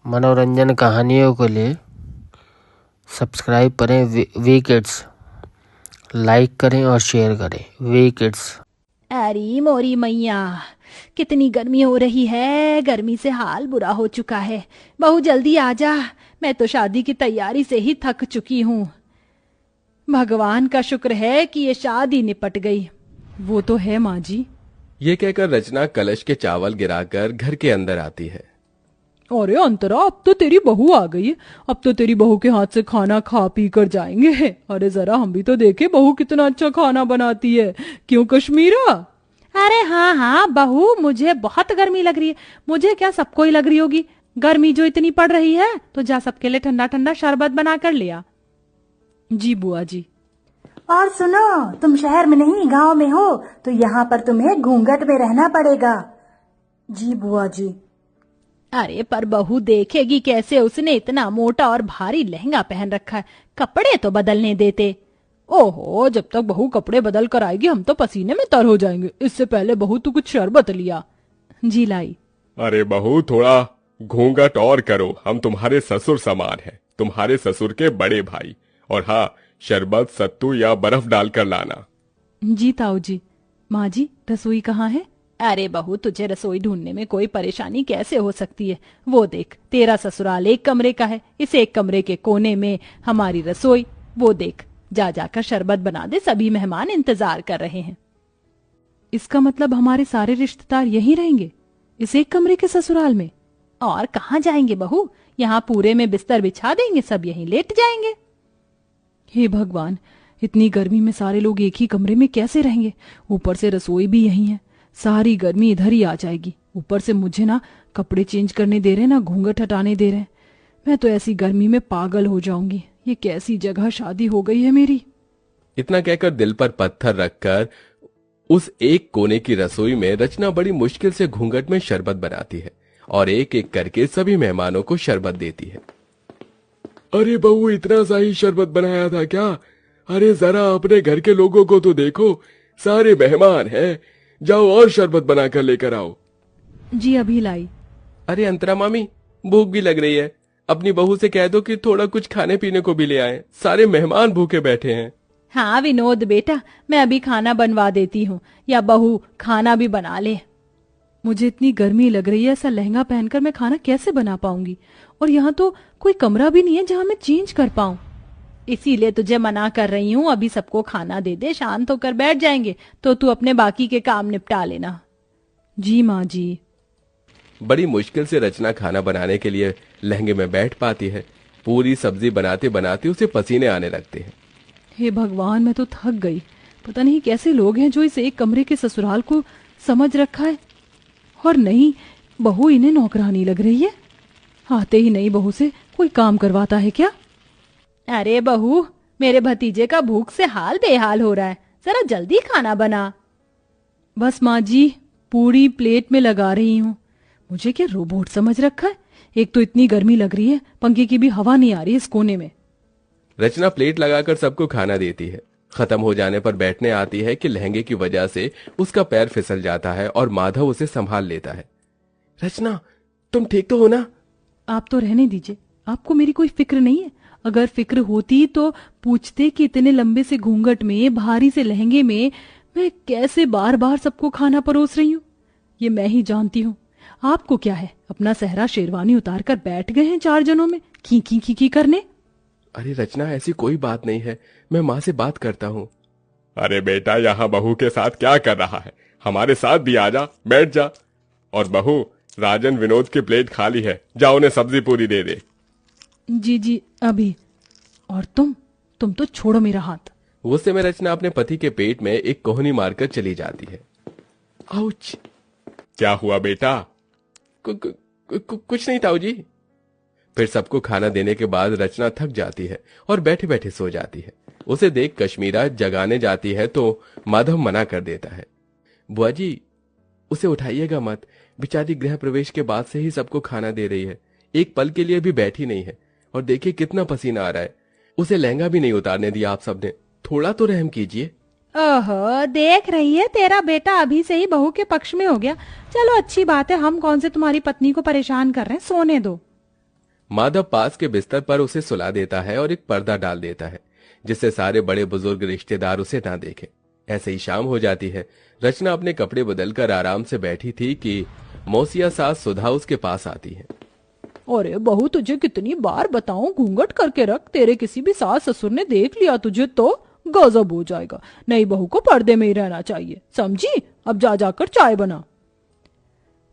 मनोरंजन कहानियों के लिए सब्सक्राइब करें वी किड्स, लाइक करें और शेयर करें वी किड्स। अरे मोरी मैया, कितनी गर्मी हो रही है। गर्मी से हाल बुरा हो चुका है। बहू जल्दी आ जा, मैं तो शादी की तैयारी से ही थक चुकी हूँ। भगवान का शुक्र है कि ये शादी निपट गई। वो तो है माँ जी। ये कहकर रचना कलश के चावल गिराकर घर के अंदर आती है। अरे अंतरा, अब तो तेरी बहू आ गई है। अब तो तेरी बहू के हाथ से खाना खा पी कर जाएंगे। अरे जरा हम भी तो देखे बहू कितना अच्छा खाना बनाती है। क्यों कश्मीरा? अरे हाँ हाँ बहू, मुझे बहुत गर्मी लग रही है। मुझे क्या, सबको ही लग रही होगी। गर्मी जो इतनी पड़ रही है, तो जा सबके लिए ठंडा ठंडा शरबत बना कर लिया। जी बुआ जी। और सुनो, तुम शहर में नहीं गांव में हो, तो यहाँ पर तुम्हें घूंघट में रहना पड़ेगा। जी बुआ जी। अरे पर बहू देखेगी कैसे? उसने इतना मोटा और भारी लहंगा पहन रखा है, कपड़े तो बदलने देते। ओहो, जब तक बहू कपड़े बदल कर आएगी हम तो पसीने में तर हो जाएंगे। इससे पहले बहू तू कुछ शरबत लिया। जी लाई। अरे बहू, थोड़ा घूंघट और करो, हम तुम्हारे ससुर समान हैं, तुम्हारे ससुर के बड़े भाई। और हाँ, शरबत सत्तू या बर्फ डालकर लाना। जी ताऊ जी। माँ जी, रसोई कहाँ है? अरे बहू, तुझे रसोई ढूंढने में कोई परेशानी कैसे हो सकती है? वो देख, तेरा ससुराल एक कमरे का है, इस एक कमरे के कोने में हमारी रसोई। वो देख, जा जाकर शरबत बना दे, सभी मेहमान इंतजार कर रहे हैं। इसका मतलब हमारे सारे रिश्तेदार यहीं रहेंगे, इस एक कमरे के ससुराल में? और कहाँ जाएंगे बहू? यहाँ पूरे में बिस्तर बिछा देंगे, सब यहीं लेट जाएंगे। हे भगवान, इतनी गर्मी में सारे लोग एक ही कमरे में कैसे रहेंगे? ऊपर से रसोई भी यहीं है, सारी गर्मी इधर ही आ जाएगी। ऊपर से मुझे ना कपड़े चेंज करने दे रहे, ना घूंघट हटाने दे रहे। मैं तो ऐसी गर्मी में पागल हो जाऊंगी। ये कैसी जगह शादी हो गई है मेरी। इतना कहकर दिल पर पत्थर रखकर उस एक कोने की रसोई में रचना बड़ी मुश्किल से घूंघट में शरबत बनाती है और एक एक करके सभी मेहमानों को शरबत देती है। अरे बहू, इतना सा ही शरबत बनाया था क्या? अरे जरा अपने घर के लोगों को तो देखो, सारे मेहमान हैं। जाओ और शरबत बनाकर लेकर आओ। जी अभी लाई। अरे अंतरा मामी, भूख भी लग रही है, अपनी बहू से कह दो कि थोड़ा कुछ खाने पीने को भी ले आए, सारे मेहमान भूखे बैठे हैं। हाँ विनोद बेटा, मैं अभी खाना बनवा देती हूँ, या बहू खाना भी बना ले। मुझे इतनी गर्मी लग रही है, ऐसा लहंगा पहनकर मैं खाना कैसे बना पाऊंगी? और यहाँ तो कोई कमरा भी नहीं है जहाँ मैं चेंज कर पाऊं। इसीलिए तुझे मना कर रही हूँ, अभी सबको खाना दे दे, शांत होकर बैठ जाएंगे, तो तू अपने बाकी के काम निपटा लेना। जी माँ जी। बड़ी मुश्किल से रचना खाना बनाने के लिए लहंगे में बैठ पाती है। पूरी सब्जी बनाते बनाते उसे पसीने आने लगते हैं। हे भगवान, मैं तो थक गई। पता नहीं कैसे लोग हैं जो इस एक कमरे के ससुराल को समझ रखा है। और नहीं, बहू इन्हें नौकरानी लग रही है। आते ही नहीं बहू से कोई काम करवाता है क्या? अरे बहू, मेरे भतीजे का भूख से हाल बेहाल हो रहा है, जरा जल्दी खाना बना। बस माँ जी, पूरी प्लेट में लगा रही हूँ। मुझे क्या रोबोट समझ रखा है? एक तो इतनी गर्मी लग रही है, पंखे की भी हवा नहीं आ रही इस कोने में। रचना प्लेट लगाकर सबको खाना देती है। खत्म हो जाने पर बैठने आती है कि लहंगे की वजह से उसका पैर फिसल जाता है और माधव उसे संभाल लेता है। रचना, तुम ठीक तो हो ना? आप तो रहने दीजिए, आपको मेरी कोई फिक्र नहीं है। अगर फिक्र होती तो पूछते कि इतने लंबे से घूंघट में, भारी से लहंगे में मैं कैसे बार बार सबको खाना परोस रही हूँ। ये मैं ही जानती हूँ। आपको क्या है, अपना सहरा शेरवानी उतार कर बैठ गए हैं 4 जनों में की की करने। अरे रचना, ऐसी कोई बात नहीं है, मैं माँ से बात करता हूँ। अरे बेटा, यहाँ बहू के साथ क्या कर रहा है? हमारे साथ भी आजा, बैठ जा। और बहू, राजन विनोद की प्लेट खाली है, जाओ उन्हें सब्जी पूरी दे दे। जी जी अभी। और तुम तो छोड़ो मेरा हाथ। गुस्से में रचना अपने पति के पेट में एक कोहनी मारकर चली जाती है। आउच! क्या हुआ बेटा? कुछ नहीं ताऊ जी। फिर सबको खाना देने के बाद रचना थक जाती है और बैठे बैठे सो जाती है। उसे देख कश्मीरा जगाने जाती है तो माधव मना कर देता है। बुआ जी, उसे उठाइएगा मत, बेचारी गृह प्रवेश के बाद से ही सबको खाना दे रही है, एक पल के लिए भी बैठी नहीं है। और देखिए कितना पसीना आ रहा है, उसे लहंगा भी नहीं उतारने दिया आप सबने, थोड़ा तो रहम कीजिए। ओहो, देख रही है, तेरा बेटा अभी से ही बहू के पक्ष में हो गया। चलो अच्छी बात है, हम कौन से तुम्हारी पत्नी को परेशान कर रहे हैं, सोने दो। माधव पास के बिस्तर पर उसे सुला देता है और एक पर्दा डाल देता है, जिससे सारे बड़े बुजुर्ग रिश्तेदार उसे ना देखें। ऐसे ही शाम हो जाती है। रचना अपने कपड़े बदलकर आराम से बैठी थी कि मौसिया सास सुधा उसके पास आती है। अरे बहू, तुझे कितनी बार बताऊं घूंघट करके रख, तेरे किसी भी सास ससुर ने देख लिया तुझे तो गजब हो जाएगा। नई बहू को पर्दे में ही रहना चाहिए, समझी? अब जा जाकर चाय बना।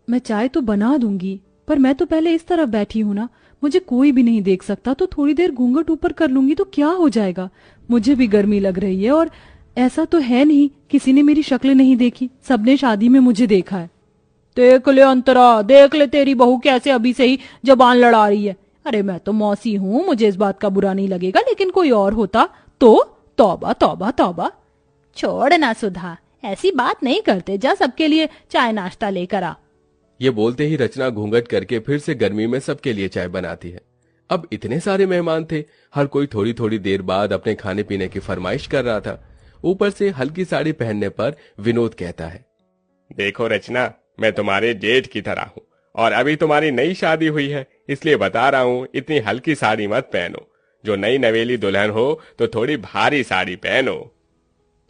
मैं चाय तो बना दूंगी, पर मैं तो पहले इस तरफ बैठी हूं ना, मुझे कोई भी नहीं देख सकता, तो थोड़ी देर घूंघट ऊपर कर लूंगी तो क्या हो जाएगा। मुझे भी गर्मी लग रही है, और ऐसा तो है नहीं किसी ने मेरी शक्ल नहीं देखी, सबने शादी में मुझे देखा है। देख ले अंतरा, देख ले तेरी बहू कैसे अभी से ही जबान लड़ा रही है। अरे मैं तो मौसी हूँ, मुझे इस बात का बुरा नहीं लगेगा, लेकिन कोई और होता तो तौबा तौबा तौबा। छोड़ ना सुधा, ऐसी बात नहीं करते, जा सबके लिए चाय नाश्ता लेकर आ। ये बोलते ही रचना घूंघट करके फिर से गर्मी में सबके लिए चाय बनाती है। अब इतने सारे मेहमान थे, हर कोई थोड़ी थोड़ी देर बाद अपने खाने पीने की फरमाइश कर रहा था। ऊपर से हल्की साड़ी पहनने पर विनोद कहता है, देखो रचना, मैं तुम्हारे जेठ की तरह हूँ और अभी तुम्हारी नई शादी हुई है, इसलिए बता रहा हूँ इतनी हल्की साड़ी मत पहनो। जो नई नवेली दुल्हन हो तो थोड़ी भारी साड़ी पहनो।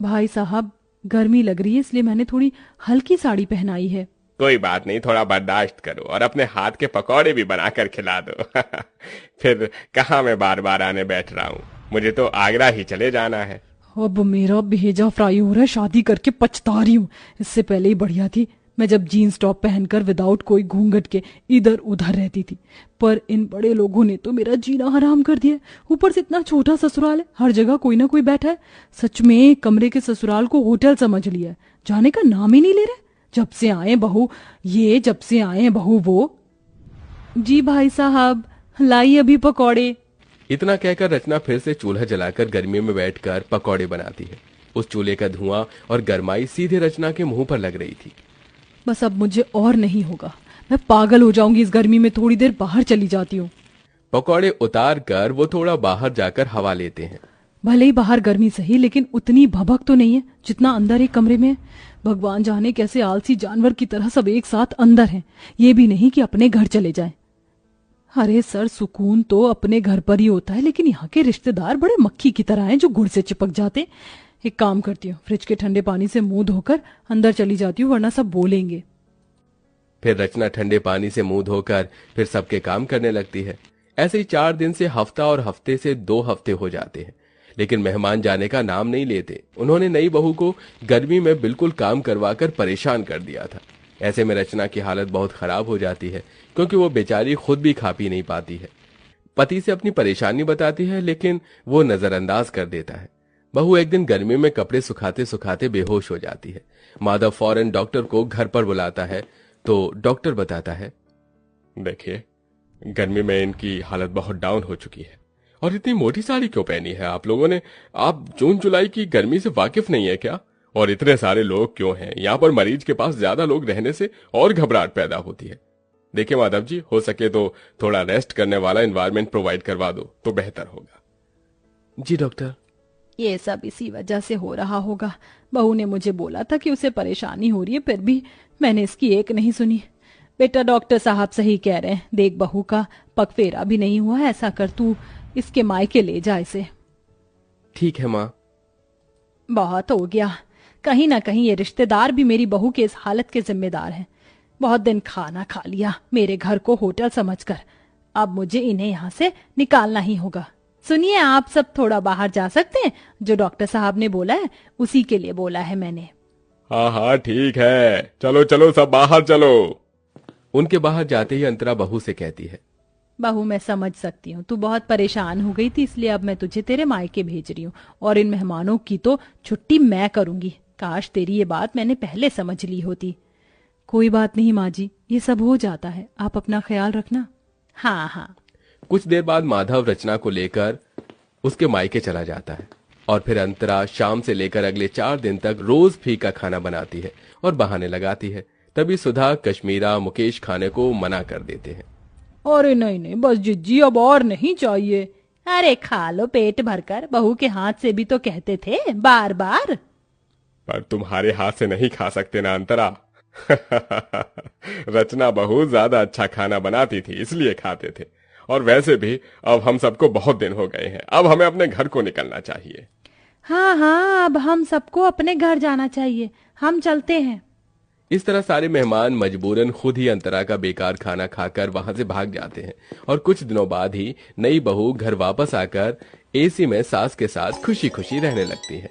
भाई साहब, गर्मी लग रही है इसलिए मैंने थोड़ी हल्की साड़ी पहनाई है। कोई बात नहीं, थोड़ा बर्दाश्त करो और अपने हाथ के पकौड़े भी बनाकर खिला दो। फिर कहाँ मैं बार बार आने बैठ रहा हूँ, मुझे तो आगरा ही चले जाना है। अब मेरा भेजा फ्राई हो रहा है, शादी करके पछता रही हूँ। इससे पहले ही बढ़िया थी मैं जब जीन्स टॉप पहनकर विदाउट कोई घूंघट के इधर उधर रहती थी, पर इन बड़े लोगों ने तो मेरा जीना हराम कर दिया। ऊपर से इतना छोटा ससुराल है, हर जगह कोई ना कोई बैठा है। सच में कमरे के ससुराल को होटल समझ लिया है, जाने का नाम ही नहीं ले रहे। जब से आए बहू ये, जब से आए बहू वो। जी भाई साहब, लाई अभी पकौड़े। इतना कहकर रचना फिर से चूल्हा जलाकर गर्मी में बैठकर पकौड़े बनाती है। उस चूल्हे का धुआं और गर्माई सीधे रचना के मुंह पर लग रही थी। बस अब मुझे और नहीं होगा, मैं पागल हो जाऊंगी इस गर्मी में, थोड़ी देर बाहर चली जाती हूँ। पकौड़े उतार कर वो थोड़ा बाहर जाकर हवा लेते हैं। भले ही बाहर गर्मी सही, लेकिन उतनी भभक तो नहीं है जितना अंदर एक कमरे में है। भगवान जाने कैसे आलसी जानवर की तरह सब एक साथ अंदर हैं, ये भी नहीं कि अपने घर चले जाएं। अरे सर, सुकून तो अपने घर पर ही होता है, लेकिन यहाँ के रिश्तेदार बड़े मक्खी की तरह हैं जो गुड़ से चिपक जाते। एक काम करती हूँ, फ्रिज के ठंडे पानी से मुंह धोकर अंदर चली जाती हूँ, वरना सब बोलेंगे। फिर रचना ठंडे पानी से मुंह धोकर फिर सबके काम करने लगती है। ऐसे ही 4 दिन से हफ्ता और हफ्ते से 2 हफ्ते हो जाते हैं, लेकिन मेहमान जाने का नाम नहीं लेते। उन्होंने नई बहू को गर्मी में बिल्कुल काम करवाकर परेशान कर दिया था। ऐसे में रचना की हालत बहुत खराब हो जाती है, क्योंकि वो बेचारी खुद भी खा पी नहीं पाती है। पति से अपनी परेशानी बताती है, लेकिन वो नजरअंदाज कर देता है। बहू एक दिन गर्मी में कपड़े सुखाते सुखाते बेहोश हो जाती है। माधव फौरन डॉक्टर को घर पर बुलाता है, तो डॉक्टर बताता है, देखिए, गर्मी में इनकी हालत बहुत डाउन हो चुकी है। और इतनी मोटी साड़ी क्यों पहनी है आप लोगों ने? आप जून जुलाई की गर्मी से वाकिफ नहीं है क्या? और इतने सारे लोग क्यों हैं? यहाँ पर मरीज के पास ज्यादा लोग रहने से और घबराहट पैदा होती है। देखिए माधव जी, हो सके तो थोड़ा रेस्ट करने वाला एनवायरनमेंट प्रोवाइड करवा दो तो बेहतर होगा। जी डॉक्टर। ये सब इसी वजह से हो रहा होगा। बहू ने मुझे बोला था कि उसे परेशानी हो रही है, फिर भी मैंने इसकी एक नहीं सुनी। बेटा, डॉक्टर साहब सही कह रहे हैं, देख बहू का पगफेरा भी नहीं हुआ, ऐसा कर तू इसके मायके ले जा इसे। ठीक है माँ। बहुत हो गया, कहीं ना कहीं ये रिश्तेदार भी मेरी बहू के इस हालत के जिम्मेदार हैं। बहुत दिन खाना खा लिया मेरे घर को होटल समझकर, अब मुझे इन्हें यहाँ से निकालना ही होगा। सुनिए, आप सब थोड़ा बाहर जा सकते हैं? जो डॉक्टर साहब ने बोला है उसी के लिए बोला है मैंने। हाँ हाँ ठीक है, चलो चलो सब बाहर चलो। उनके बाहर जाते ही अंतरा बहू से कहती है, बहू मैं समझ सकती हूँ, तू बहुत परेशान हो गई थी, इसलिए अब मैं तुझे तेरे मायके भेज रही हूँ और इन मेहमानों की तो छुट्टी मैं करूंगी। काश तेरी ये बात मैंने पहले समझ ली होती। कोई बात नहीं माँ जी, ये सब हो जाता है, आप अपना ख्याल रखना। हाँ हाँ। कुछ देर बाद माधव रचना को लेकर उसके मायके चला जाता है और फिर अंतरा शाम से लेकर अगले 4 दिन तक रोज फीका खाना बनाती है और बहाने लगाती है। तभी सुधा, कश्मीरा, मुकेश खाने को मना कर देते हैं। अरे नहीं नहीं, बस जिज्जी, अब और नहीं चाहिए। अरे खा लो पेट भरकर, बहू के हाथ से भी तो कहते थे बार बार। पर तुम्हारे हाथ से नहीं खा सकते ना अंतरा। रचना बहुत ज्यादा अच्छा खाना बनाती थी, इसलिए खाते थे। और वैसे भी अब हम सबको बहुत दिन हो गए हैं, अब हमें अपने घर को निकलना चाहिए। हाँ हाँ, अब हम सबको अपने घर जाना चाहिए, हम चलते हैं। इस तरह सारे मेहमान मजबूरन खुद ही अंतरा का बेकार खाना खाकर वहां से भाग जाते हैं और कुछ दिनों बाद ही नई बहू घर वापस आकर एसी में सास के साथ खुशी खुशी रहने लगती है।